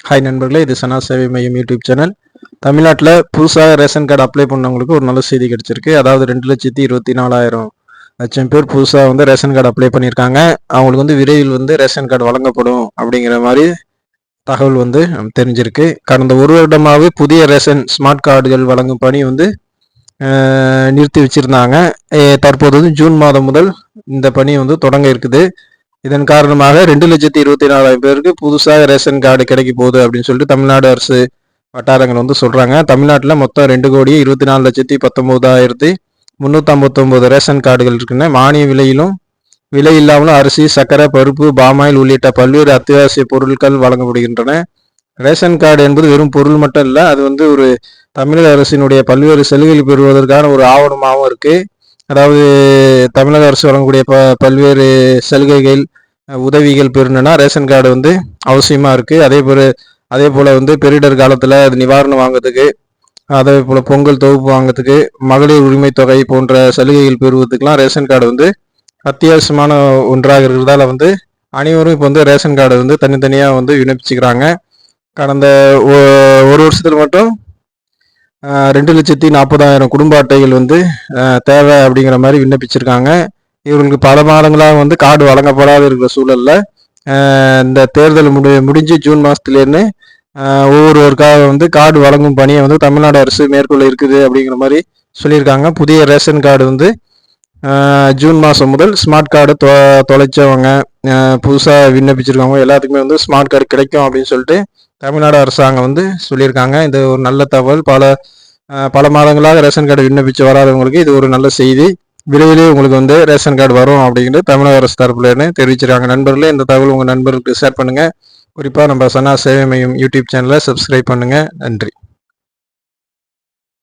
Hi நண்பர்களே, இது சனா சேவை மையம் யூடியூப் சேனல். தமிழ்நாட்டில் புதுசாக ரேஷன் கார்டு அப்ளை பண்ணவங்களுக்கு ஒரு நல்ல செய்தி கிடைச்சிருக்கு. அதாவது 2,24,000 பேர் புதுசாக வந்து ரேஷன் கார்டு அப்ளை பண்ணியிருக்காங்க. அவங்களுக்கு வந்து விரைவில் வந்து ரேஷன் கார்டு வழங்கப்படும் அப்படிங்கிற மாதிரி தகவல் வந்து தெரிஞ்சிருக்கு. கடந்த ஒரு வருடமாகவே புதிய ரேஷன் ஸ்மார்ட் கார்டுகள் வழங்கும் பணி வந்து நிறுத்தி வச்சிருந்தாங்க. தற்போது வந்து ஜூன் மாதம் முதல் இந்த பணி வந்து தொடங்க இருக்குது. இதன் காரணமாக 2,24,000 பேருக்கு புதுசாக ரேஷன் கார்டு கிடைக்க போகுது அப்படின்னு சொல்லிட்டு தமிழ்நாடு அரசு வட்டாரங்கள் வந்து சொல்றாங்க. தமிழ்நாட்டில் மொத்தம் 2,24,24,359 ரேஷன் கார்டுகள் இருக்குன்னு மானிய விலையிலும் விலை இல்லாமலும் அரிசி, சர்க்கரை, பருப்பு, பாமாயில் உள்ளிட்ட பல்வேறு அத்தியாவசிய பொருட்கள் வழங்கப்படுகின்றன. ரேஷன் கார்டு என்பது வெறும் பொருள் மட்டும் இல்லை, அது வந்து ஒரு தமிழக அரசினுடைய பல்வேறு சலுகைகள் பெறுவதற்கான ஒரு ஆவணமாகவும் இருக்கு. அதாவது தமிழக அரசு வழங்கக்கூடிய பல்வேறு சலுகைகள் உதவிகள் பெறணும்னா ரேஷன் கார்டு வந்து அவசியமாக இருக்குது. அதே போல் வந்து பேரிடர் காலத்தில் அது நிவாரணம் வாங்கிறதுக்கு, அதே போல் பொங்கல் தொகுப்பு வாங்கிறதுக்கு, மகளிர் உரிமை தொகை போன்ற சலுகைகள் பெறுவதற்கெலாம் ரேஷன் கார்டு வந்து அத்தியாவசியமான ஒன்றாக இருக்கிறதால வந்து அனைவரும் இப்போ வந்து ரேஷன் கார்டு வந்து தனித்தனியாக வந்து விண்ணப்பிச்சுக்கிறாங்க. கடந்த ஒரு வருஷத்தில் மட்டும் 2,40,000 குடும்ப அட்டைகள் வந்து தேவை அப்படிங்கிற மாதிரி விண்ணப்பிச்சிருக்காங்க. இவர்களுக்கு பல மாதங்களாக வந்து கார்டு வழங்கப்படாத இருக்கிற சூழல்ல இந்த தேர்தல் முடிஞ்சு ஜூன் மாதத்துலேருந்து ஒவ்வொருவருக்காக வந்து கார்டு வழங்கும் பணியை வந்து தமிழ்நாடு அரசு மேற்கொள்ள இருக்குது அப்படிங்கிற மாதிரி சொல்லியிருக்காங்க. புதிய ரேஷன் கார்டு வந்து ஜூன் மாதம் முதல் ஸ்மார்ட் கார்டு தொலைச்சவங்க, புதுசாக விண்ணப்பிச்சிருக்கவங்க எல்லாத்துக்குமே வந்து ஸ்மார்ட் கார்டு கிடைக்கும் அப்படின்னு சொல்லிட்டு தமிழ்நாடு அரசாங்கம் வந்து சொல்லியிருக்காங்க. இது ஒரு நல்ல தகவல். பல மாதங்களாக ரேஷன் கார்டு விண்ணப்பிச்சு வராதவங்களுக்கு இது ஒரு நல்ல செய்தி. விரைவிலே உங்களுக்கு வந்து ரேஷன் கார்டு வரும் அப்படிங்கிறது தமிழக அரசு தரப்புலன்னு தெரிவிச்சிருக்காங்க. நண்பர்களே, இந்த தகவல் உங்கள் நண்பர்களுக்கு ஷேர் பண்ணுங்கள். குறிப்பாக நம்ம சனா சேவை மையம் யூடியூப் சேனலை சப்ஸ்கிரைப் பண்ணுங்கள். நன்றி.